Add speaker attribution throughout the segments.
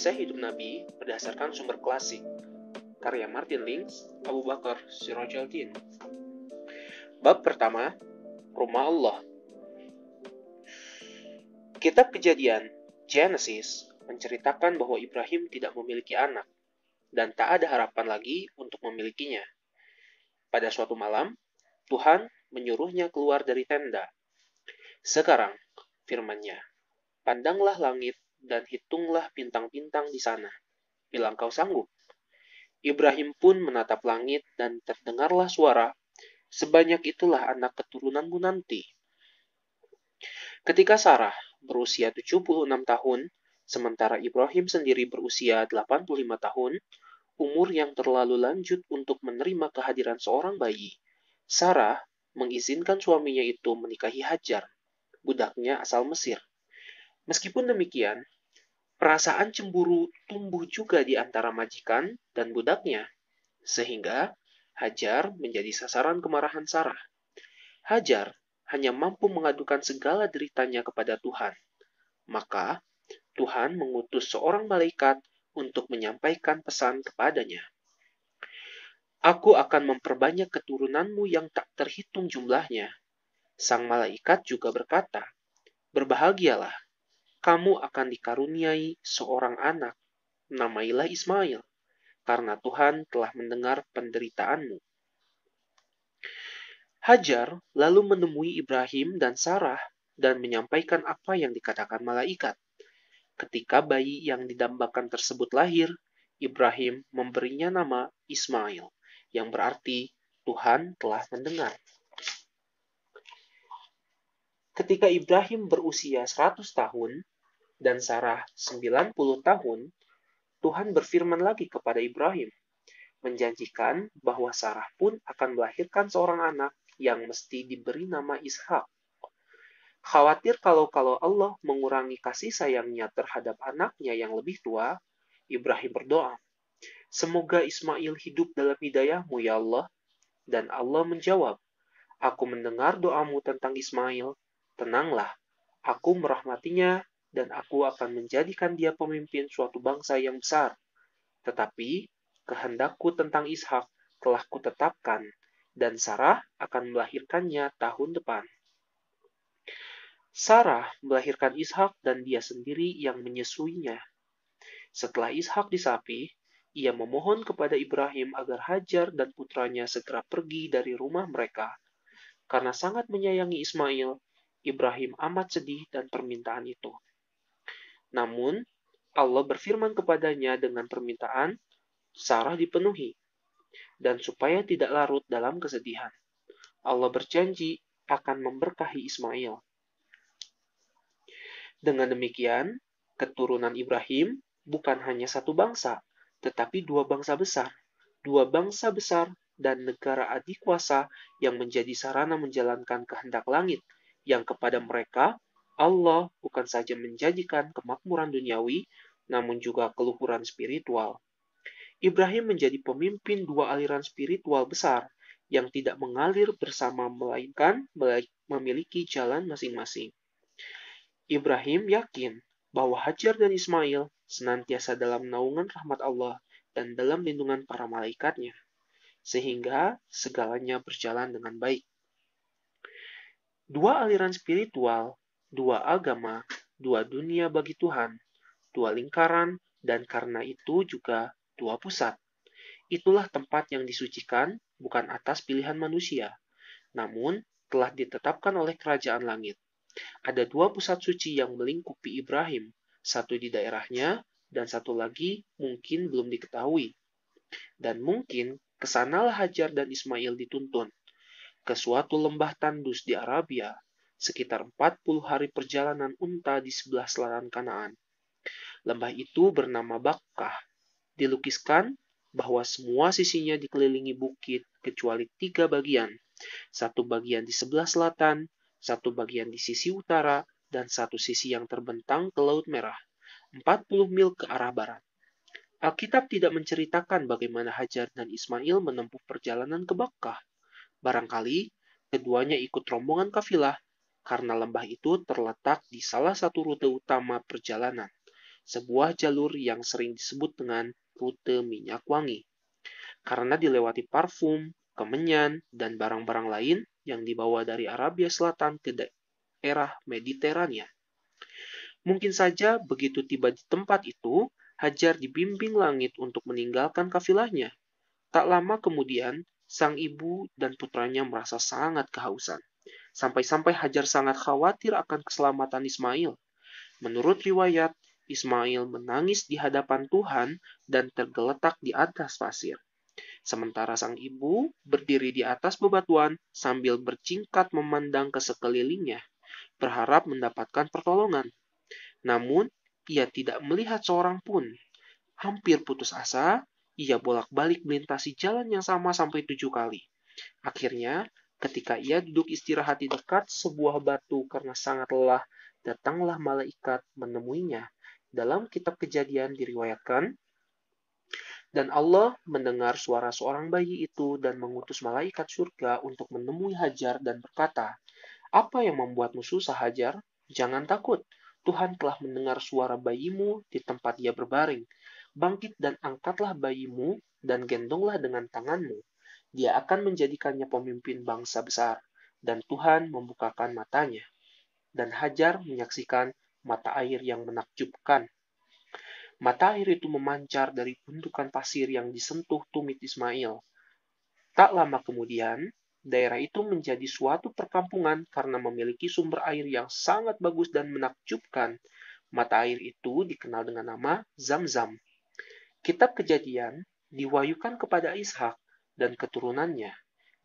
Speaker 1: Kisah hidup Nabi berdasarkan sumber klasik, karya Martin Lings, Abu Bakar Sirajuddin. Bab pertama, Rumah Allah. Kitab Kejadian, Genesis, menceritakan bahwa Ibrahim tidak memiliki anak, dan tak ada harapan lagi untuk memilikinya. Pada suatu malam, Tuhan menyuruhnya keluar dari tenda. Sekarang, firman-Nya, pandanglah langit dan hitunglah bintang-bintang di sana, bila engkau sanggup. Ibrahim pun menatap langit dan terdengarlah suara, sebanyak itulah anak keturunanmu nanti. Ketika Sarah berusia 76 tahun, sementara Ibrahim sendiri berusia 85 tahun, umur yang terlalu lanjut untuk menerima kehadiran seorang bayi, Sarah mengizinkan suaminya itu menikahi Hajar, budaknya asal Mesir. Meskipun demikian, perasaan cemburu tumbuh juga di antara majikan dan budaknya, sehingga Hajar menjadi sasaran kemarahan Sarah. Hajar hanya mampu mengadukan segala deritanya kepada Tuhan. Maka, Tuhan mengutus seorang malaikat untuk menyampaikan pesan kepadanya. Aku akan memperbanyak keturunanmu yang tak terhitung jumlahnya. Sang malaikat juga berkata, berbahagialah, kamu akan dikaruniai seorang anak, namailah Ismail, karena Tuhan telah mendengar penderitaanmu. Hajar lalu menemui Ibrahim dan Sarah dan menyampaikan apa yang dikatakan malaikat. Ketika bayi yang didambakan tersebut lahir, Ibrahim memberinya nama Ismail, yang berarti Tuhan telah mendengar. Ketika Ibrahim berusia 100 tahun dan Sarah 90 tahun, Tuhan berfirman lagi kepada Ibrahim, menjanjikan bahwa Sarah pun akan melahirkan seorang anak yang mesti diberi nama Ishak. Khawatir kalau Allah mengurangi kasih sayangnya terhadap anaknya yang lebih tua, Ibrahim berdoa, semoga Ismail hidup dalam hidayah-Mu ya Allah. Dan Allah menjawab, aku mendengar doamu tentang Ismail, tenanglah, aku merahmatinya dan aku akan menjadikan dia pemimpin suatu bangsa yang besar. Tetapi kehendakku tentang Ishak telah kutetapkan, dan Sarah akan melahirkannya tahun depan. Sarah melahirkan Ishak dan dia sendiri yang menyusuinya. Setelah Ishak disapi, ia memohon kepada Ibrahim agar Hajar dan putranya segera pergi dari rumah mereka. Karena sangat menyayangi Ismail, Ibrahim amat sedih dan permintaan itu. Namun, Allah berfirman kepadanya dengan permintaan, Sarah dipenuhi, dan supaya tidak larut dalam kesedihan. Allah berjanji akan memberkahi Ismail. Dengan demikian, keturunan Ibrahim bukan hanya satu bangsa, tetapi dua bangsa besar. Dua bangsa besar dan negara adikuasa yang menjadi sarana menjalankan kehendak langit, yang kepada mereka Allah bukan saja menjanjikan kemakmuran duniawi, namun juga keluhuran spiritual. Ibrahim menjadi pemimpin dua aliran spiritual besar yang tidak mengalir bersama melainkan memiliki jalan masing-masing. Ibrahim yakin bahwa Hajar dan Ismail senantiasa dalam naungan rahmat Allah dan dalam lindungan para malaikatnya, sehingga segalanya berjalan dengan baik. Dua aliran spiritual, dua agama, dua dunia bagi Tuhan, dua lingkaran, dan karena itu juga dua pusat. Itulah tempat yang disucikan bukan atas pilihan manusia, namun telah ditetapkan oleh kerajaan langit. Ada dua pusat suci yang melingkupi Ibrahim, satu di daerahnya dan satu lagi mungkin belum diketahui. Dan mungkin kesanalah Hajar dan Ismail dituntun, ke suatu lembah tandus di Arabia, sekitar 40 hari perjalanan unta di sebelah selatan Kanaan. Lembah itu bernama Bakkah. Dilukiskan bahwa semua sisinya dikelilingi bukit kecuali 3 bagian. Satu bagian di sebelah selatan, satu bagian di sisi utara, dan satu sisi yang terbentang ke Laut Merah, 40 mil ke arah barat. Alkitab tidak menceritakan bagaimana Hajar dan Ismail menempuh perjalanan ke Bakkah. Barangkali keduanya ikut rombongan kafilah karena lembah itu terletak di salah satu rute utama perjalanan. sebuah jalur yang sering disebut dengan rute minyak wangi, karena dilewati parfum, kemenyan, dan barang-barang lain yang dibawa dari Arabia Selatan ke daerah Mediterania. Mungkin saja begitu tiba di tempat itu, Hajar dibimbing langit untuk meninggalkan kafilahnya. Tak lama kemudian, sang ibu dan putranya merasa sangat kehausan. Sampai-sampai Hajar sangat khawatir akan keselamatan Ismail. Menurut riwayat, Ismail menangis di hadapan Tuhan dan tergeletak di atas pasir. Sementara sang ibu berdiri di atas bebatuan sambil bercingkat memandang ke sekelilingnya, berharap mendapatkan pertolongan. Namun, ia tidak melihat seorang pun. Hampir putus asa, ia bolak-balik melintasi jalan yang sama sampai 7 kali. Akhirnya, ketika ia duduk istirahat di dekat sebuah batu karena sangat lelah, datanglah malaikat menemuinya. Dalam kitab Kejadian diriwayatkan, dan Allah mendengar suara seorang bayi itu dan mengutus malaikat surga untuk menemui Hajar dan berkata, "Apa yang membuatmu susah, Hajar? Jangan takut. Tuhan telah mendengar suara bayimu di tempat dia berbaring. Bangkit dan angkatlah bayimu dan gendonglah dengan tanganmu. Dia akan menjadikannya pemimpin bangsa besar." Dan Tuhan membukakan matanya. Dan Hajar menyaksikan mata air yang menakjubkan. Mata air itu memancar dari gundukan pasir yang disentuh tumit Ismail. Tak lama kemudian, daerah itu menjadi suatu perkampungan karena memiliki sumber air yang sangat bagus dan menakjubkan. Mata air itu dikenal dengan nama Zam-Zam. Kitab Kejadian diwahyukan kepada Ishak dan keturunannya,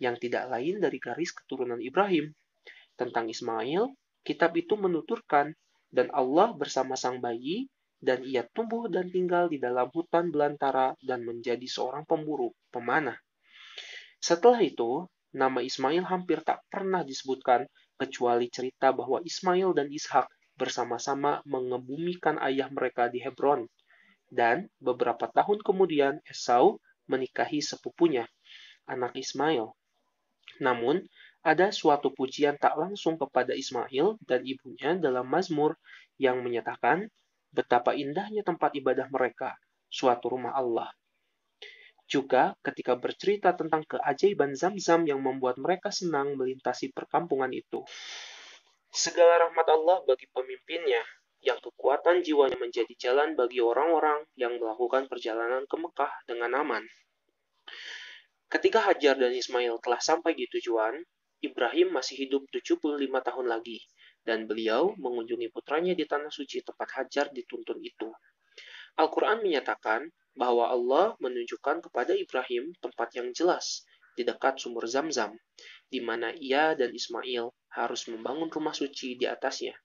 Speaker 1: yang tidak lain dari garis keturunan Ibrahim. Tentang Ismail, kitab itu menuturkan, dan Allah bersama sang bayi, dan ia tumbuh dan tinggal di dalam hutan belantara dan menjadi seorang pemburu, pemanah. Setelah itu, nama Ismail hampir tak pernah disebutkan, kecuali cerita bahwa Ismail dan Ishak bersama-sama mengebumikan ayah mereka di Hebron. Dan beberapa tahun kemudian Esau menikahi sepupunya, anak Ismail. Namun, ada suatu pujian tak langsung kepada Ismail dan ibunya dalam Mazmur yang menyatakan betapa indahnya tempat ibadah mereka, suatu rumah Allah. Juga ketika bercerita tentang keajaiban Zam-Zam yang membuat mereka senang melintasi perkampungan itu. Segala rahmat Allah bagi pemimpinnya, yang kekuatan jiwanya menjadi jalan bagi orang-orang yang melakukan perjalanan ke Mekah dengan aman. Ketika Hajar dan Ismail telah sampai di tujuan, Ibrahim masih hidup 75 tahun lagi, dan beliau mengunjungi putranya di tanah suci tempat Hajar dituntun itu. Al-Quran menyatakan bahwa Allah menunjukkan kepada Ibrahim tempat yang jelas di dekat sumur Zam-Zam, di mana ia dan Ismail harus membangun rumah suci di atasnya.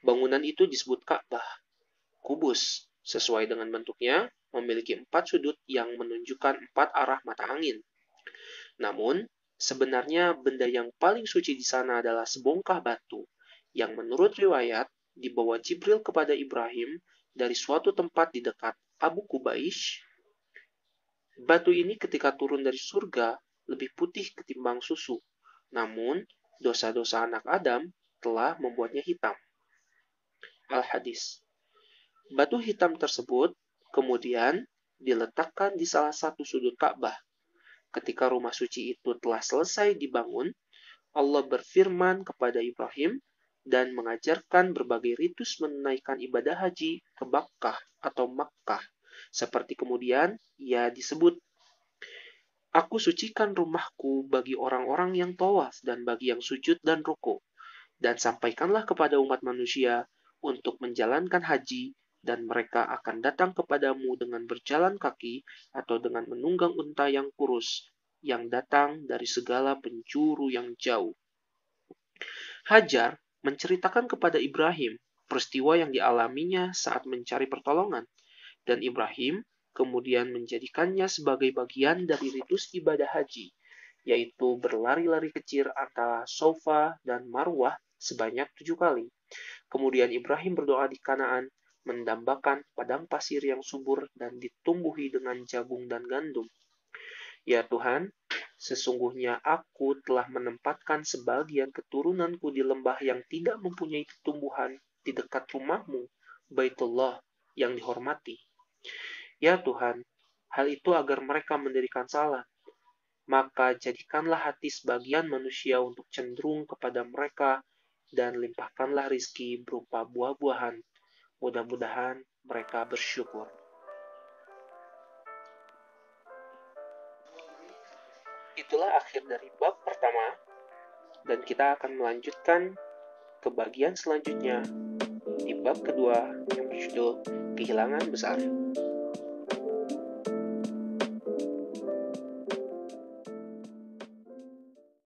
Speaker 1: Bangunan itu disebut Ka'bah, kubus, sesuai dengan bentuknya, memiliki 4 sudut yang menunjukkan 4 arah mata angin. Namun, sebenarnya benda yang paling suci di sana adalah sebongkah batu, yang menurut riwayat dibawa Jibril kepada Ibrahim dari suatu tempat di dekat Abu Kubaish. Batu ini ketika turun dari surga lebih putih ketimbang susu, namun dosa-dosa anak Adam telah membuatnya hitam. Al-Hadis. Batu hitam tersebut kemudian diletakkan di salah satu sudut Ka'bah. Ketika rumah suci itu telah selesai dibangun, Allah berfirman kepada Ibrahim dan mengajarkan berbagai ritus menunaikan ibadah haji ke Bakkah atau Makkah. Seperti kemudian ia disebut, "Aku sucikan rumahku bagi orang-orang yang tawaf dan bagi yang sujud dan ruku. Dan sampaikanlah kepada umat manusia untuk menjalankan haji, dan mereka akan datang kepadamu dengan berjalan kaki atau dengan menunggang unta yang kurus, yang datang dari segala penjuru yang jauh." Hajar menceritakan kepada Ibrahim peristiwa yang dialaminya saat mencari pertolongan, dan Ibrahim kemudian menjadikannya sebagai bagian dari ritus ibadah haji, yaitu berlari-lari kecil antara Sofa dan Marwah sebanyak 7 kali. Kemudian Ibrahim berdoa di Kanaan, mendambakan padang pasir yang subur dan ditumbuhi dengan jagung dan gandum. Ya Tuhan, sesungguhnya aku telah menempatkan sebagian keturunanku di lembah yang tidak mempunyai tumbuhan di dekat rumahmu, Baitullah yang dihormati. Ya Tuhan, hal itu agar mereka mendirikan salat. Maka jadikanlah hati sebagian manusia untuk cenderung kepada mereka dan limpahkanlah rizki berupa buah-buahan. Mudah-mudahan mereka bersyukur. Itulah akhir dari bab pertama, dan kita akan melanjutkan ke bagian selanjutnya di bab kedua yang berjudul Kehilangan Besar.